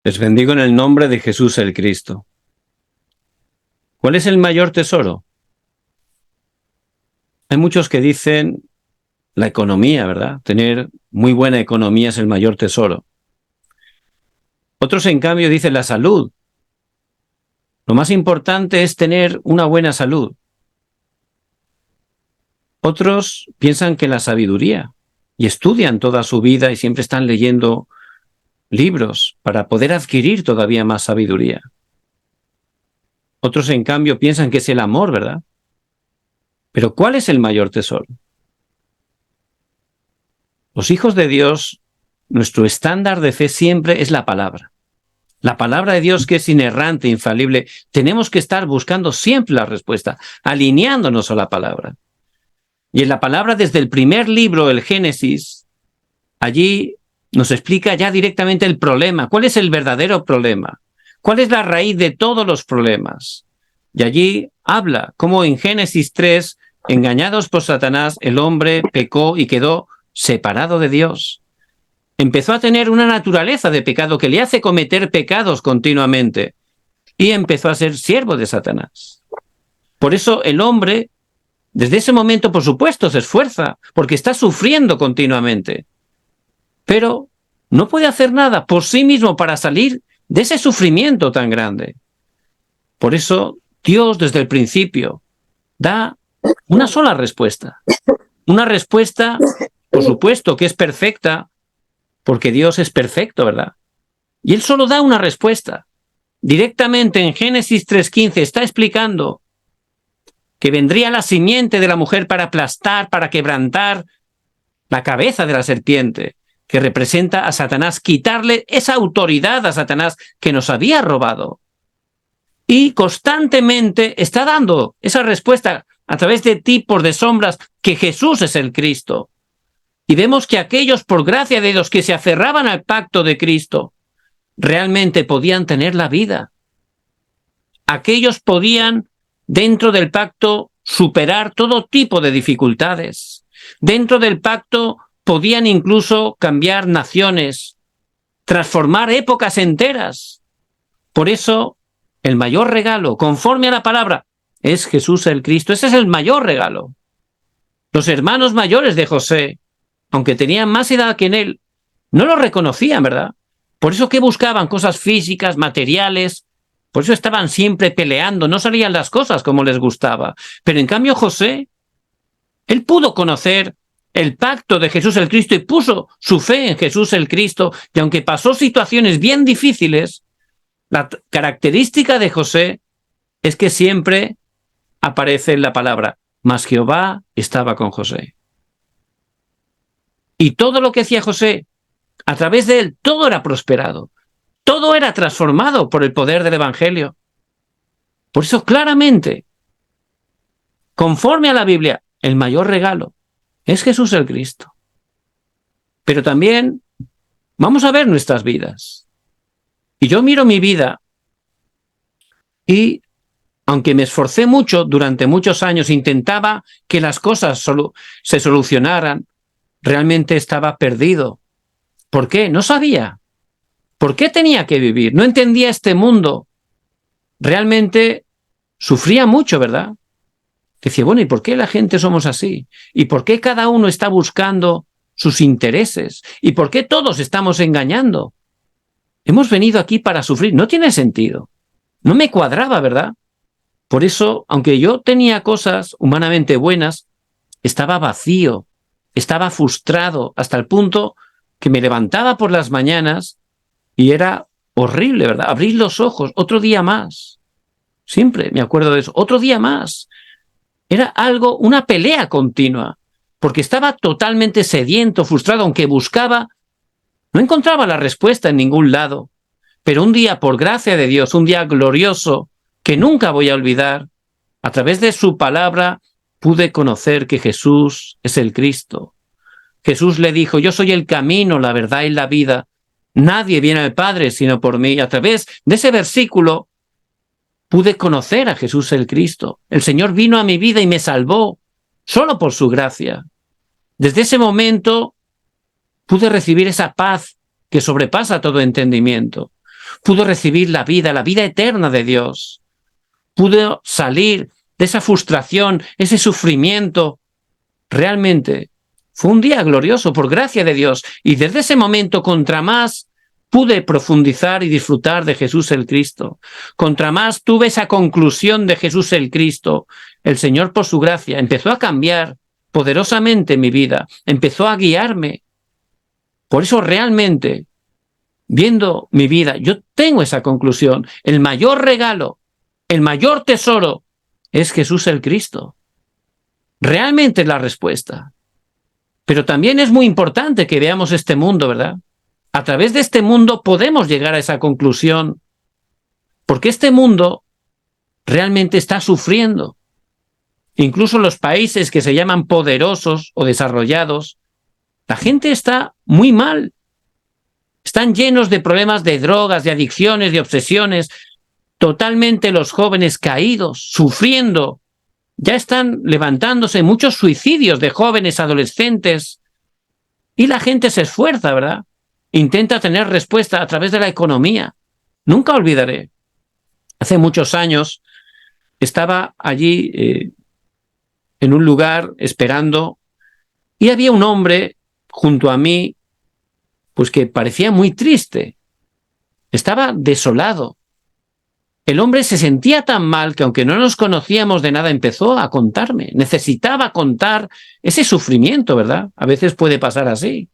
Les bendigo en el nombre de Jesús el Cristo. ¿Cuál es el mayor tesoro? Hay muchos que dicen la economía, ¿verdad? Tener muy buena economía es el mayor tesoro. Otros, en cambio, dicen la salud. Lo más importante es tener una buena salud. Otros piensan que la sabiduría y estudian toda su vida y siempre están leyendo libros para poder adquirir todavía más sabiduría. Otros, en cambio, piensan que es el amor, ¿verdad? Pero ¿cuál es el mayor tesoro? Los hijos de Dios, nuestro estándar de fe siempre es la palabra. La palabra de Dios, que es inerrante, infalible. Tenemos que estar buscando siempre la respuesta, alineándonos a la palabra. Y en la palabra, desde el primer libro, el Génesis, allí nos explica ya directamente el problema. ¿Cuál es el verdadero problema? ¿Cuál es la raíz de todos los problemas? Y allí habla cómo en Génesis 3, engañados por Satanás, el hombre pecó y quedó separado de Dios. Empezó a tener una naturaleza de pecado que le hace cometer pecados continuamente y empezó a ser siervo de Satanás. Por eso el hombre, desde ese momento, por supuesto, se esfuerza porque está sufriendo continuamente, pero no puede hacer nada por sí mismo para salir de ese sufrimiento tan grande. Por eso Dios, desde el principio, da una sola respuesta. Una respuesta, por supuesto, que es perfecta, porque Dios es perfecto, ¿verdad? Y Él solo da una respuesta. Directamente en Génesis 3:15 está explicando que vendría la simiente de la mujer para aplastar, para quebrantar la cabeza de la serpiente, que representa a Satanás, quitarle esa autoridad a Satanás que nos había robado. Y constantemente está dando esa respuesta a través de tipos de sombras, que Jesús es el Cristo. Y vemos que aquellos, por gracia de Dios, que se aferraban al pacto de Cristo, realmente podían tener la vida. Aquellos podían, dentro del pacto, superar todo tipo de dificultades. Dentro del pacto podían incluso cambiar naciones, transformar épocas enteras. Por eso, el mayor regalo, conforme a la palabra, es Jesús el Cristo. Ese es el mayor regalo. Los hermanos mayores de José, aunque tenían más edad que en él, no lo reconocían, ¿verdad? Por eso que buscaban cosas físicas, materiales, por eso estaban siempre peleando, no salían las cosas como les gustaba. Pero en cambio José, él pudo conocer el pacto de Jesús el Cristo y puso su fe en Jesús el Cristo, y aunque pasó situaciones bien difíciles, la característica de José es que siempre aparece en la palabra, mas Jehová estaba con José. Y todo lo que hacía José, a través de él, todo era prosperado. Todo era transformado por el poder del Evangelio. Por eso, claramente, conforme a la Biblia, el mayor regalo es Jesús el Cristo. Pero también vamos a ver nuestras vidas. Y yo miro mi vida y, aunque me esforcé mucho durante muchos años, intentaba que las cosas se solucionaran, realmente estaba perdido. ¿Por qué? No sabía. ¿Por qué tenía que vivir? No entendía este mundo. Realmente sufría mucho, ¿verdad? Decía, bueno, ¿y por qué la gente somos así? ¿Y por qué cada uno está buscando sus intereses? ¿Y por qué todos estamos engañando? Hemos venido aquí para sufrir. No tiene sentido. No me cuadraba, ¿verdad? Por eso, aunque yo tenía cosas humanamente buenas, estaba vacío, estaba frustrado, hasta el punto que me levantaba por las mañanas y era horrible, ¿verdad? Abrir los ojos, otro día más. Siempre me acuerdo de eso, otro día más. Era algo, una pelea continua, porque estaba totalmente sediento, frustrado, aunque buscaba, no encontraba la respuesta en ningún lado. Pero un día, por gracia de Dios, un día glorioso, que nunca voy a olvidar, a través de su palabra, pude conocer que Jesús es el Cristo. Jesús le dijo, yo soy el camino, la verdad y la vida. Nadie viene al Padre sino por mí. A través de ese versículo pude conocer a Jesús el Cristo. El Señor vino a mi vida y me salvó solo por su gracia. Desde ese momento pude recibir esa paz que sobrepasa todo entendimiento. pudo recibir la vida eterna de Dios. Pudo salir de esa frustración, ese sufrimiento. Realmente fue un día glorioso por gracia de Dios. Y desde ese momento, contra más pude profundizar y disfrutar de Jesús el Cristo, contra más tuve esa conclusión de Jesús el Cristo, el Señor por su gracia empezó a cambiar poderosamente mi vida, empezó a guiarme. Por eso realmente, viendo mi vida, yo tengo esa conclusión. El mayor regalo, el mayor tesoro es Jesús el Cristo. Realmente es la respuesta. Pero también es muy importante que veamos este mundo, ¿verdad? A través de este mundo podemos llegar a esa conclusión, porque este mundo realmente está sufriendo. Incluso los países que se llaman poderosos o desarrollados, la gente está muy mal. Están llenos de problemas de drogas, de adicciones, de obsesiones. Totalmente los jóvenes caídos, sufriendo. Ya están levantándose muchos suicidios de jóvenes, adolescentes. Y la gente se esfuerza, ¿verdad? Intenta tener respuesta a través de la economía. Nunca olvidaré. Hace muchos años estaba allí en un lugar esperando y había un hombre junto a mí pues que parecía muy triste. Estaba desolado. El hombre se sentía tan mal que aunque no nos conocíamos de nada empezó a contarme. Necesitaba contar ese sufrimiento, ¿verdad? A veces puede pasar así.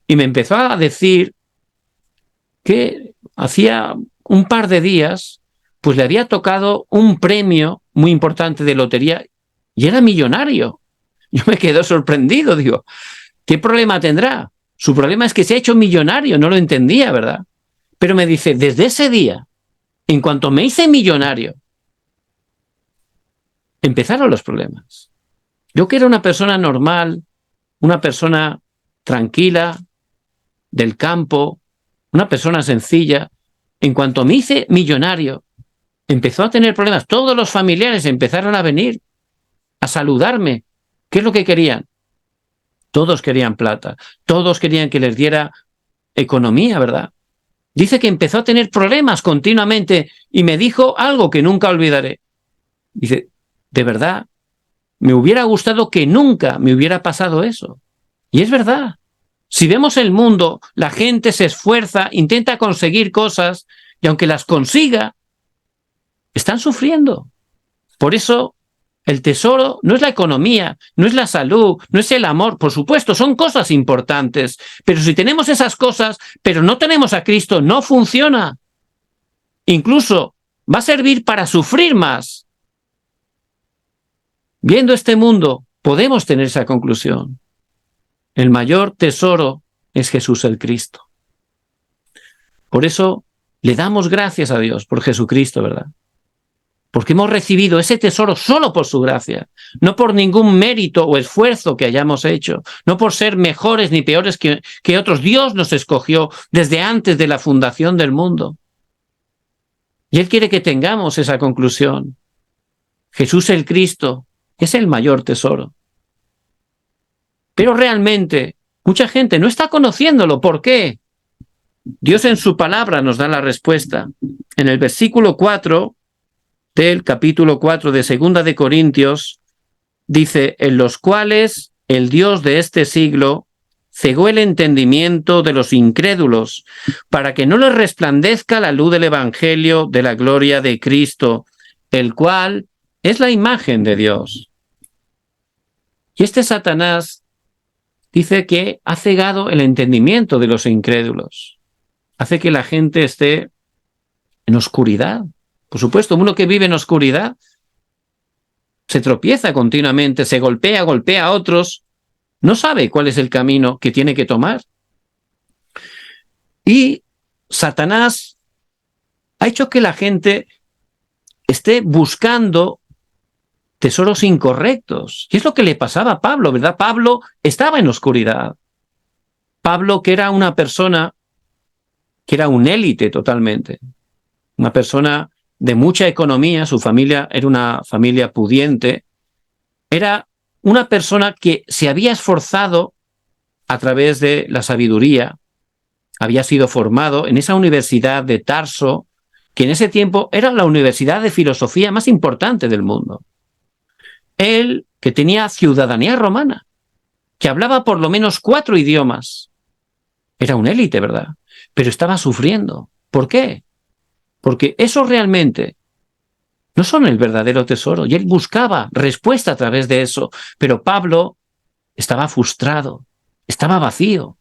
Y me empezó a decir que hacía un par de días pues le había tocado un premio muy importante de lotería y era millonario. Yo me quedé sorprendido, digo, ¿qué problema tendrá? Su problema es que se ha hecho millonario, no lo entendía, ¿verdad? Pero me dice, desde ese día, en cuanto me hice millonario, empezaron los problemas. Yo que era una persona normal, una persona tranquila, del campo, una persona sencilla, en cuanto me hice millonario, empezó a tener problemas. Todos los familiares empezaron a venir a saludarme. ¿Qué es lo que querían? Todos querían plata, todos querían que les diera economía, ¿verdad? Dice que empezó a tener problemas continuamente y me dijo algo que nunca olvidaré. Dice, de verdad, me hubiera gustado que nunca me hubiera pasado eso. Y es verdad. Si vemos el mundo, la gente se esfuerza, intenta conseguir cosas y aunque las consiga, están sufriendo. Por eso el tesoro no es la economía, no es la salud, no es el amor. Por supuesto, son cosas importantes, pero si tenemos esas cosas, pero no tenemos a Cristo, no funciona. Incluso va a servir para sufrir más. Viendo este mundo, podemos tener esa conclusión. El mayor tesoro es Jesús el Cristo. Por eso le damos gracias a Dios por Jesucristo, ¿verdad? Porque hemos recibido ese tesoro solo por su gracia, no por ningún mérito o esfuerzo que hayamos hecho, no por ser mejores ni peores que otros. Dios nos escogió desde antes de la fundación del mundo. Y Él quiere que tengamos esa conclusión. Jesús el Cristo es el mayor tesoro. Pero realmente mucha gente no está conociéndolo. ¿Por qué? Dios en su palabra nos da la respuesta. En el versículo 4 del capítulo 4 de Segunda de Corintios, dice, en los cuales el Dios de este siglo cegó el entendimiento de los incrédulos, para que no les resplandezca la luz del Evangelio de la gloria de Cristo, el cual es la imagen de Dios. Y este Satanás dice que ha cegado el entendimiento de los incrédulos, hace que la gente esté en oscuridad. Por supuesto, uno que vive en oscuridad se tropieza continuamente, se golpea a otros, no sabe cuál es el camino que tiene que tomar. Y Satanás ha hecho que la gente esté buscando tesoros incorrectos. Y es lo que le pasaba a Pablo, ¿verdad? Pablo estaba en oscuridad. Pablo, que era una persona, que era un élite totalmente, una persona de mucha economía, su familia era una familia pudiente, era una persona que se había esforzado a través de la sabiduría, había sido formado en esa universidad de Tarso, que en ese tiempo era la universidad de filosofía más importante del mundo. Él, que tenía ciudadanía romana, que hablaba por lo menos 4 idiomas, era un élite, ¿verdad? Pero estaba sufriendo. ¿Por qué? Porque eso realmente no son el verdadero tesoro. Y él buscaba respuesta a través de eso. Pero Pablo estaba frustrado, estaba vacío.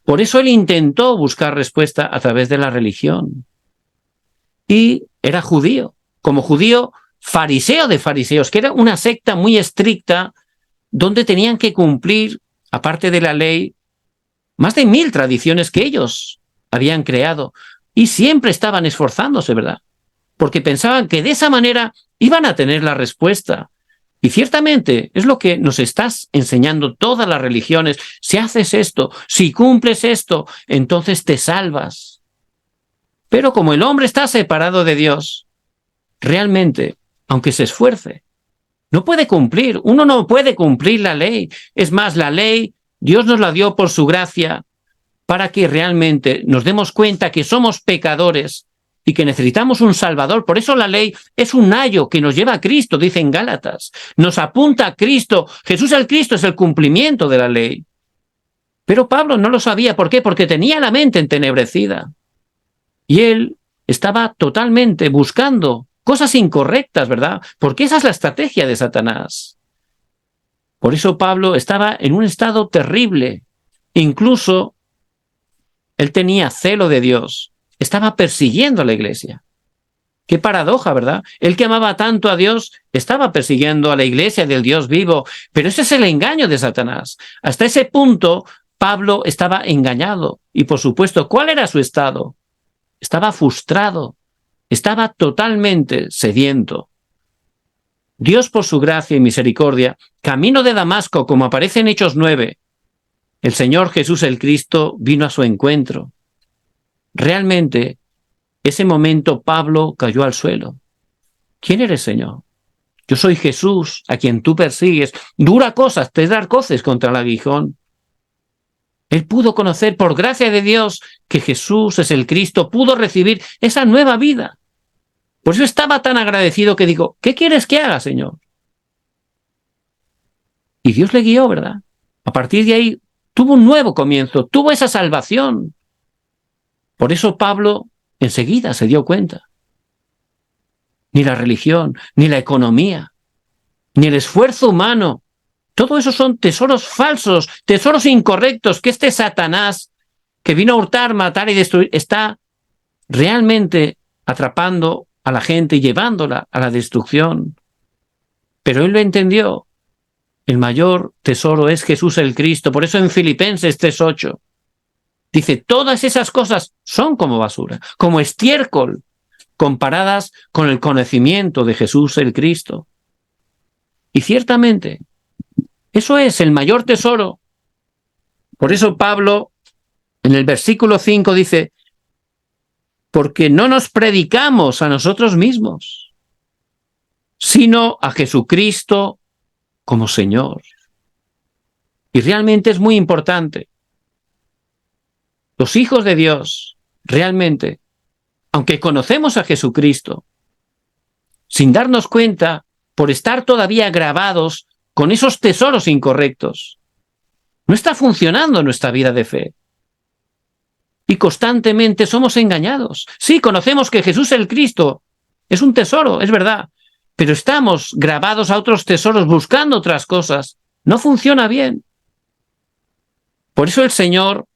Por eso él intentó buscar respuesta a través de la religión. Y era judío. Como judío, fariseo de fariseos, que era una secta muy estricta donde tenían que cumplir, aparte de la ley, más de 1000 tradiciones que ellos habían creado. Y siempre estaban esforzándose, ¿verdad? Porque pensaban que de esa manera iban a tener la respuesta. Y ciertamente es lo que nos estás enseñando todas las religiones. Si haces esto, si cumples esto, entonces te salvas. Pero como el hombre está separado de Dios, realmente, aunque se esfuerce, no puede cumplir. Uno no puede cumplir la ley. Es más, la ley, Dios nos la dio por su gracia para que realmente nos demos cuenta que somos pecadores y que necesitamos un Salvador. Por eso la ley es un ayo que nos lleva a Cristo, dice en Gálatas. Nos apunta a Cristo. Jesús el Cristo es el cumplimiento de la ley. Pero Pablo no lo sabía. ¿Por qué? Porque tenía la mente entenebrecida. Y él estaba totalmente buscando cosas incorrectas, ¿verdad? Porque esa es la estrategia de Satanás. Por eso Pablo estaba en un estado terrible. Incluso él tenía celo de Dios. Estaba persiguiendo a la iglesia. Qué paradoja, ¿verdad? Él que amaba tanto a Dios, estaba persiguiendo a la iglesia del Dios vivo. Pero ese es el engaño de Satanás. Hasta ese punto, Pablo estaba engañado. Y por supuesto, ¿cuál era su estado? Estaba frustrado. Estaba totalmente sediento. Dios, por su gracia y misericordia, camino de Damasco, como aparece en Hechos 9, el Señor Jesús el Cristo vino a su encuentro. Realmente, ese momento Pablo cayó al suelo. ¿Quién eres, Señor? Yo soy Jesús, a quien tú persigues. Dura cosas, te dar coces contra el aguijón. Él pudo conocer, por gracia de Dios, que Jesús es el Cristo, pudo recibir esa nueva vida. Por eso estaba tan agradecido que digo, ¿qué quieres que haga, Señor? Y Dios le guió, ¿verdad? A partir de ahí, tuvo un nuevo comienzo, tuvo esa salvación. Por eso Pablo enseguida se dio cuenta. Ni la religión, ni la economía, ni el esfuerzo humano, todo eso son tesoros falsos, tesoros incorrectos, que este Satanás, que vino a hurtar, matar y destruir, está realmente atrapando a la gente y llevándola a la destrucción. Pero él lo entendió. El mayor tesoro es Jesús el Cristo. Por eso en Filipenses 3:8 dice, todas esas cosas son como basura, como estiércol, comparadas con el conocimiento de Jesús el Cristo. Y ciertamente, eso es el mayor tesoro. Por eso Pablo, en el versículo 5 dice, porque no nos predicamos a nosotros mismos, sino a Jesucristo como Señor. Y realmente es muy importante. Los hijos de Dios, realmente, aunque conocemos a Jesucristo, sin darnos cuenta, por estar todavía grabados con esos tesoros incorrectos, no está funcionando nuestra vida de fe. Y constantemente somos engañados. Sí, conocemos que Jesús el Cristo es un tesoro, es verdad, pero estamos grabados a otros tesoros buscando otras cosas. No funciona bien. Por eso el Señor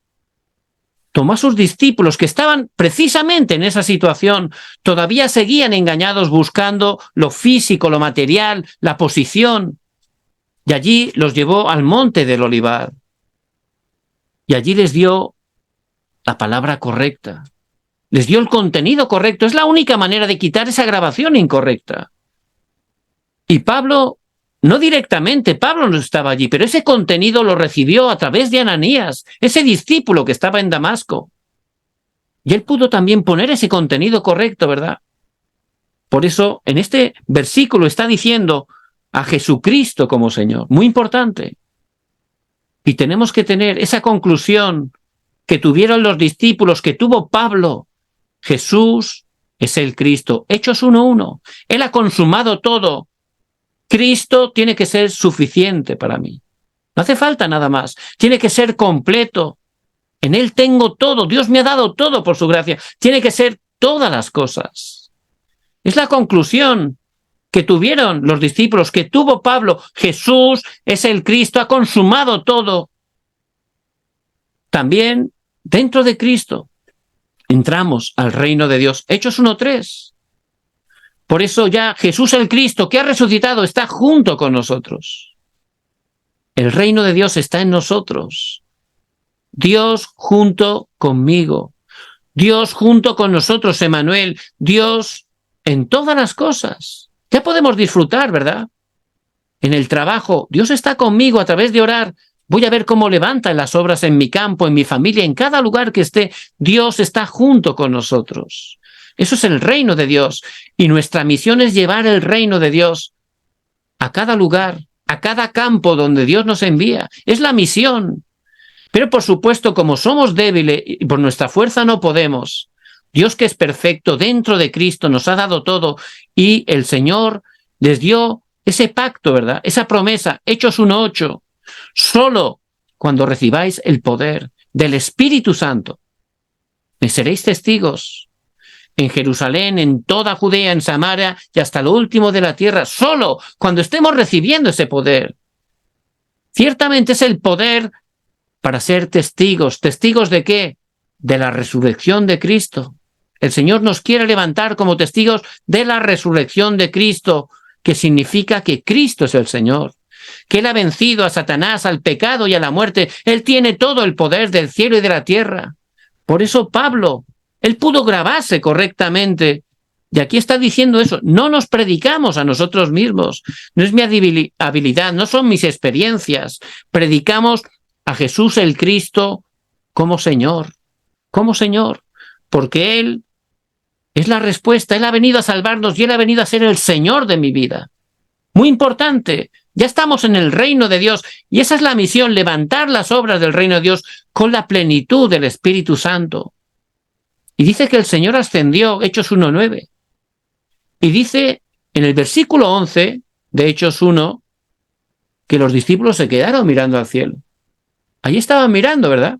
tomó a sus discípulos que estaban precisamente en esa situación, todavía seguían engañados buscando lo físico, lo material, la posición, y allí los llevó al monte del Olivar. Y allí les dio la palabra correcta, les dio el contenido correcto. Es la única manera de quitar esa grabación incorrecta. Y Pablo, no directamente, Pablo no estaba allí, pero ese contenido lo recibió a través de Ananías, ese discípulo que estaba en Damasco. Y él pudo también poner ese contenido correcto, ¿verdad? Por eso, en este versículo está diciendo a Jesucristo como Señor. Muy importante. Y tenemos que tener esa conclusión que tuvieron los discípulos, que tuvo Pablo. Jesús es el Cristo. Hechos 1:1. Él ha consumado todo. Cristo tiene que ser suficiente para mí. No hace falta nada más. Tiene que ser completo. En Él tengo todo. Dios me ha dado todo por su gracia. Tiene que ser todas las cosas. Es la conclusión que tuvieron los discípulos, que tuvo Pablo. Jesús es el Cristo, ha consumado todo. También dentro de Cristo entramos al reino de Dios. Hechos 1:3. Por eso ya Jesús el Cristo, que ha resucitado, está junto con nosotros. El reino de Dios está en nosotros. Dios junto conmigo. Dios junto con nosotros, Emmanuel. Dios en todas las cosas. Ya podemos disfrutar, ¿verdad? En el trabajo, Dios está conmigo a través de orar. Voy a ver cómo levanta las obras en mi campo, en mi familia, en cada lugar que esté. Dios está junto con nosotros. Eso es el reino de Dios. Y nuestra misión es llevar el reino de Dios a cada lugar, a cada campo donde Dios nos envía. Es la misión. Pero por supuesto, como somos débiles y por nuestra fuerza no podemos, Dios, que es perfecto, dentro de Cristo nos ha dado todo, y el Señor les dio ese pacto, ¿verdad? Esa promesa, Hechos 1:8. Solo cuando recibáis el poder del Espíritu Santo, me seréis testigos en Jerusalén, en toda Judea, en Samaria y hasta lo último de la tierra. Solo cuando estemos recibiendo ese poder. Ciertamente es el poder para ser testigos. ¿Testigos de qué? De la resurrección de Cristo. El Señor nos quiere levantar como testigos de la resurrección de Cristo, que significa que Cristo es el Señor, que Él ha vencido a Satanás, al pecado y a la muerte. Él tiene todo el poder del cielo y de la tierra. Por eso Pablo, él pudo grabarse correctamente. Y aquí está diciendo eso. No nos predicamos a nosotros mismos. No es mi habilidad, no son mis experiencias. Predicamos a Jesús el Cristo como Señor. Como Señor. Porque Él es la respuesta. Él ha venido a salvarnos y Él ha venido a ser el Señor de mi vida. Muy importante. Ya estamos en el reino de Dios y esa es la misión, levantar las obras del reino de Dios con la plenitud del Espíritu Santo. Y dice que el Señor ascendió, Hechos 1:9. Y dice en el versículo 11 de Hechos 1 que los discípulos se quedaron mirando al cielo. Allí estaban mirando, ¿verdad?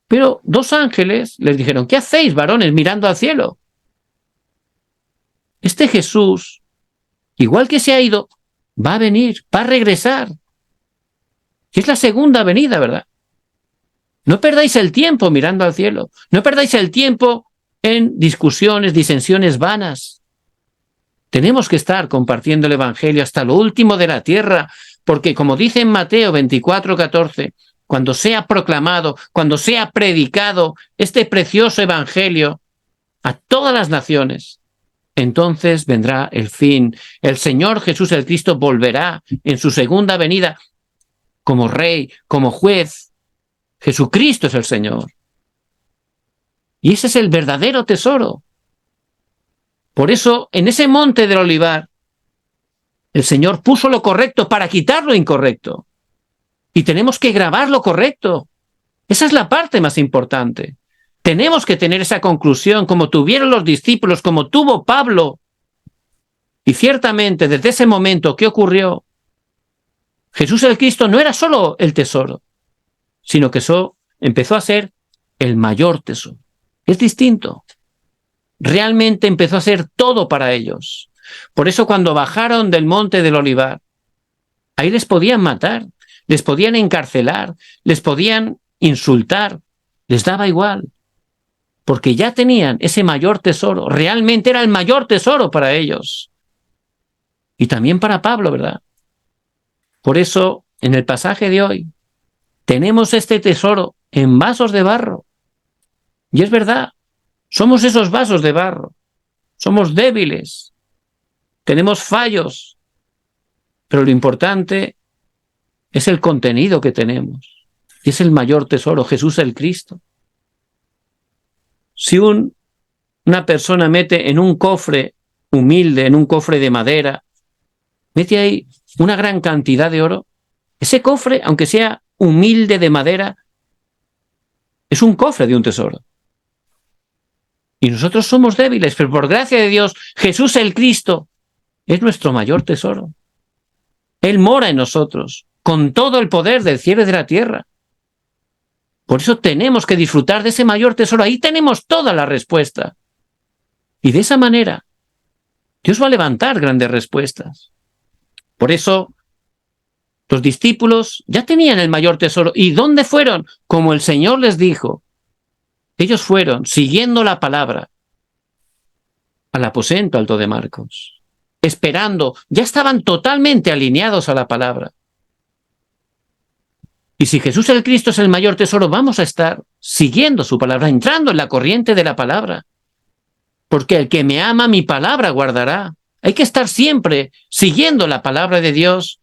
Pero dos ángeles les dijeron: ¿qué hacéis, varones, mirando al cielo? Este Jesús, igual que se ha ido, va a venir, va a regresar. Y es la segunda venida, ¿verdad? No perdáis el tiempo mirando al cielo. No perdáis el tiempo en discusiones, disensiones vanas. Tenemos que estar compartiendo el Evangelio hasta lo último de la tierra, porque como dice en Mateo 24:14, cuando sea proclamado, cuando sea predicado este precioso Evangelio a todas las naciones, entonces vendrá el fin. El Señor Jesús el Cristo volverá en su segunda venida como Rey, como Juez. Jesucristo es el Señor. Y ese es el verdadero tesoro. Por eso, en ese monte del Olivar, el Señor puso lo correcto para quitar lo incorrecto. Y tenemos que grabar lo correcto. Esa es la parte más importante. Tenemos que tener esa conclusión como tuvieron los discípulos, como tuvo Pablo. Y ciertamente, desde ese momento, ¿qué ocurrió? Jesús el Cristo no era solo el tesoro, sino que eso empezó a ser el mayor tesoro. Es distinto. Realmente empezó a ser todo para ellos. Por eso cuando bajaron del monte del Olivar, ahí les podían matar, les podían encarcelar, les podían insultar, les daba igual, porque ya tenían ese mayor tesoro. Realmente era el mayor tesoro para ellos. Y también para Pablo, ¿verdad? Por eso, en el pasaje de hoy, tenemos este tesoro en vasos de barro. Y es verdad, somos esos vasos de barro. Somos débiles, tenemos fallos, pero lo importante es el contenido que tenemos. Y es el mayor tesoro, Jesús el Cristo. Si una persona mete en un cofre humilde, en un cofre de madera, mete ahí una gran cantidad de oro, ese cofre, aunque sea humilde de madera, es un cofre de un tesoro. Y nosotros somos débiles, pero por gracia de Dios, Jesús el Cristo es nuestro mayor tesoro. Él mora en nosotros, con todo el poder del cielo y de la tierra. Por eso tenemos que disfrutar de ese mayor tesoro. Ahí tenemos toda la respuesta. Y de esa manera, Dios va a levantar grandes respuestas. Por eso, los discípulos ya tenían el mayor tesoro. ¿Y dónde fueron? Como el Señor les dijo. Ellos fueron, siguiendo la palabra, al aposento alto de Marcos, esperando. Ya estaban totalmente alineados a la palabra. Y si Jesús el Cristo es el mayor tesoro, vamos a estar siguiendo su palabra, entrando en la corriente de la palabra. Porque el que me ama, mi palabra guardará. Hay que estar siempre siguiendo la palabra de Dios.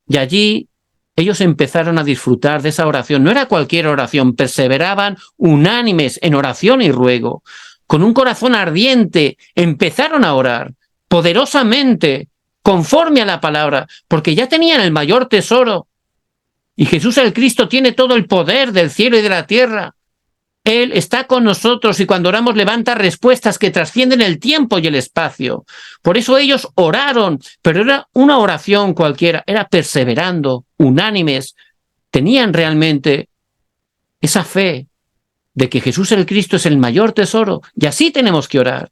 Y allí ellos empezaron a disfrutar de esa oración. No era cualquier oración, perseveraban unánimes en oración y ruego. Con un corazón ardiente empezaron a orar poderosamente, conforme a la palabra, porque ya tenían el mayor tesoro. Y Jesús el Cristo tiene todo el poder del cielo y de la tierra. Él está con nosotros y cuando oramos levanta respuestas que trascienden el tiempo y el espacio. Por eso ellos oraron, pero era una oración cualquiera, era perseverando, unánimes. Tenían realmente esa fe de que Jesús el Cristo es el mayor tesoro. Y así tenemos que orar.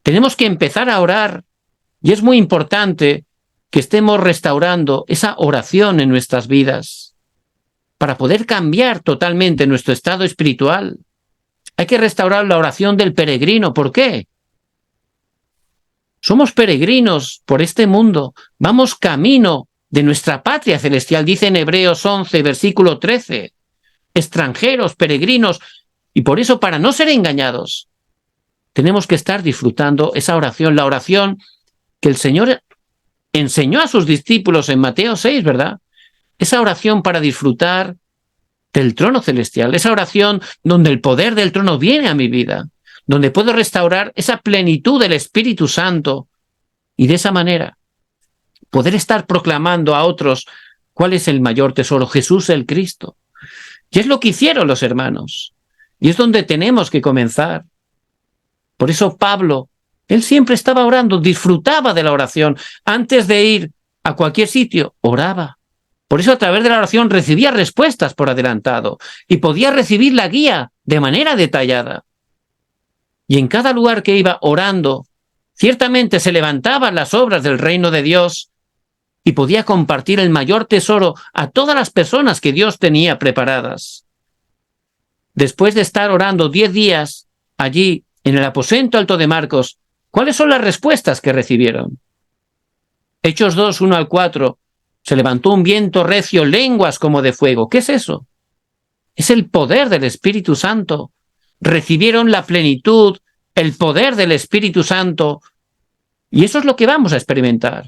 Tenemos que empezar a orar. Y es muy importante que estemos restaurando esa oración en nuestras vidas para poder cambiar totalmente nuestro estado espiritual. Hay que restaurar la oración del peregrino. ¿Por qué? Somos peregrinos por este mundo. Vamos camino de nuestra patria celestial, dice en Hebreos 11, versículo 13. Extranjeros, peregrinos. Y por eso, para no ser engañados, tenemos que estar disfrutando esa oración, la oración que el Señor enseñó a sus discípulos en Mateo 6, ¿verdad? Esa oración para disfrutar del trono celestial, esa oración donde el poder del trono viene a mi vida, donde puedo restaurar esa plenitud del Espíritu Santo y de esa manera poder estar proclamando a otros cuál es el mayor tesoro, Jesús el Cristo. Y es lo que hicieron los hermanos. Y es donde tenemos que comenzar. Por eso Pablo, él siempre estaba orando, disfrutaba de la oración. Antes de ir a cualquier sitio, oraba. Por eso a través de la oración recibía respuestas por adelantado y podía recibir la guía de manera detallada. Y en cada lugar que iba orando, ciertamente se levantaban las obras del reino de Dios y podía compartir el mayor tesoro a todas las personas que Dios tenía preparadas. Después de estar orando 10 días allí en el aposento alto de Marcos, ¿cuáles son las respuestas que recibieron? Hechos 2, 1 al 4. Se levantó un viento recio, lenguas como de fuego. ¿Qué es eso? Es el poder del Espíritu Santo. Recibieron la plenitud, el poder del Espíritu Santo. Y eso es lo que vamos a experimentar.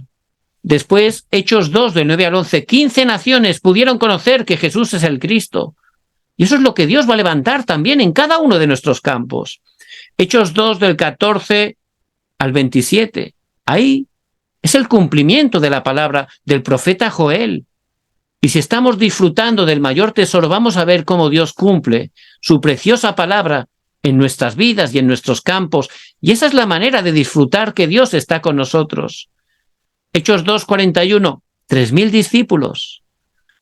Después, Hechos 2, del 9 al 11, 15 naciones pudieron conocer que Jesús es el Cristo. Y eso es lo que Dios va a levantar también en cada uno de nuestros campos. Hechos 2, del 14 al 27. Ahí es el cumplimiento de la palabra del profeta Joel. Y si estamos disfrutando del mayor tesoro, vamos a ver cómo Dios cumple su preciosa palabra en nuestras vidas y en nuestros campos. Y esa es la manera de disfrutar que Dios está con nosotros. Hechos 2, 41. 3,000 discípulos.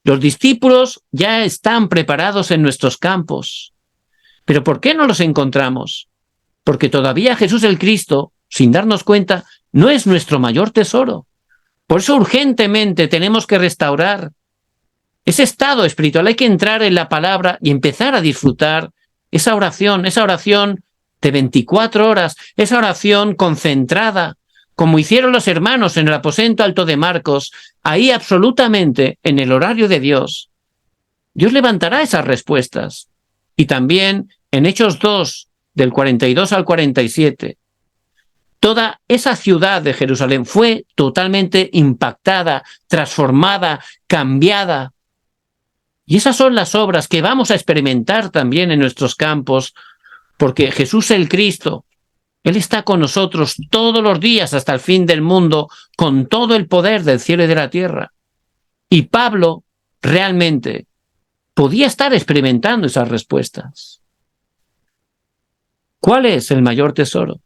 Los discípulos ya están preparados en nuestros campos. ¿Pero por qué no los encontramos? Porque todavía Jesús el Cristo, sin darnos cuenta, no es nuestro mayor tesoro. Por eso urgentemente tenemos que restaurar ese estado espiritual. Hay que entrar en la palabra y empezar a disfrutar esa oración de 24 horas, esa oración concentrada, como hicieron los hermanos en el aposento alto de Marcos, ahí absolutamente en el horario de Dios. Dios levantará esas respuestas. Y también en Hechos 2, del 42 al 47, toda esa ciudad de Jerusalén fue totalmente impactada, transformada, cambiada. Y esas son las obras que vamos a experimentar también en nuestros campos, porque Jesús el Cristo, Él está con nosotros todos los días hasta el fin del mundo, con todo el poder del cielo y de la tierra. Y Pablo realmente podía estar experimentando esas respuestas. ¿Cuál es el mayor tesoro?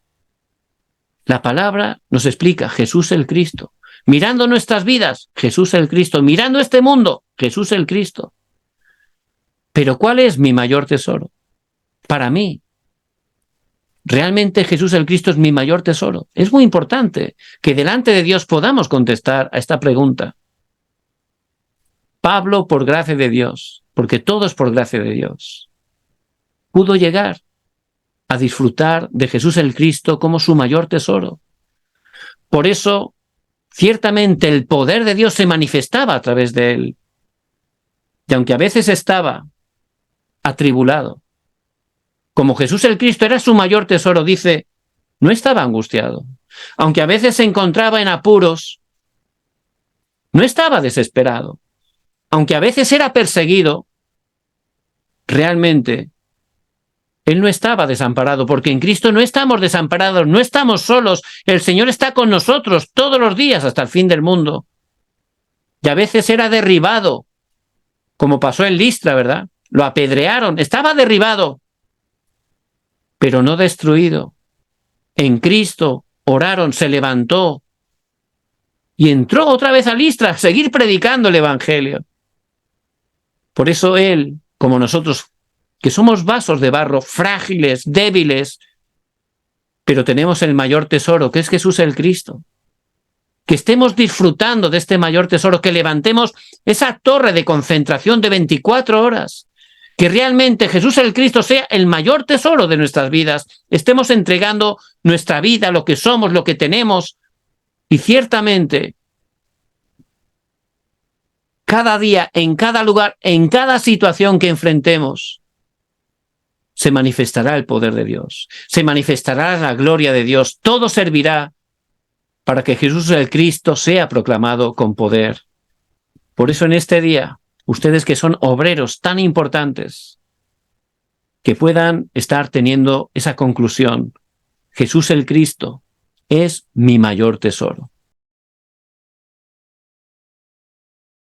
La palabra nos explica: Jesús el Cristo. Mirando nuestras vidas, Jesús el Cristo. Mirando este mundo, Jesús el Cristo. Pero ¿cuál es mi mayor tesoro? Para mí, realmente Jesús el Cristo es mi mayor tesoro. Es muy importante que delante de Dios podamos contestar a esta pregunta. Pablo, por gracia de Dios, porque todo es por gracia de Dios, pudo llegar a disfrutar de Jesús el Cristo como su mayor tesoro. Por eso, ciertamente el poder de Dios se manifestaba a través de él. Y aunque a veces estaba atribulado, como Jesús el Cristo era su mayor tesoro, dice, no estaba angustiado. Aunque a veces se encontraba en apuros, no estaba desesperado. Aunque a veces era perseguido, realmente él no estaba desamparado, porque en Cristo no estamos desamparados, no estamos solos. El Señor está con nosotros todos los días hasta el fin del mundo. Y a veces era derribado, como pasó en Listra, ¿verdad? Lo apedrearon, estaba derribado, pero no destruido. En Cristo oraron, se levantó y entró otra vez a Listra a seguir predicando el Evangelio. Por eso él, como nosotros, que somos vasos de barro, frágiles, débiles, pero tenemos el mayor tesoro, que es Jesús el Cristo. Que estemos disfrutando de este mayor tesoro, que levantemos esa torre de concentración de 24 horas, que realmente Jesús el Cristo sea el mayor tesoro de nuestras vidas, estemos entregando nuestra vida, lo que somos, lo que tenemos, y ciertamente cada día, en cada lugar, en cada situación que enfrentemos, se manifestará el poder de Dios, se manifestará la gloria de Dios, todo servirá para que Jesús el Cristo sea proclamado con poder. Por eso en este día, ustedes que son obreros tan importantes, que puedan estar teniendo esa conclusión: Jesús el Cristo es mi mayor tesoro.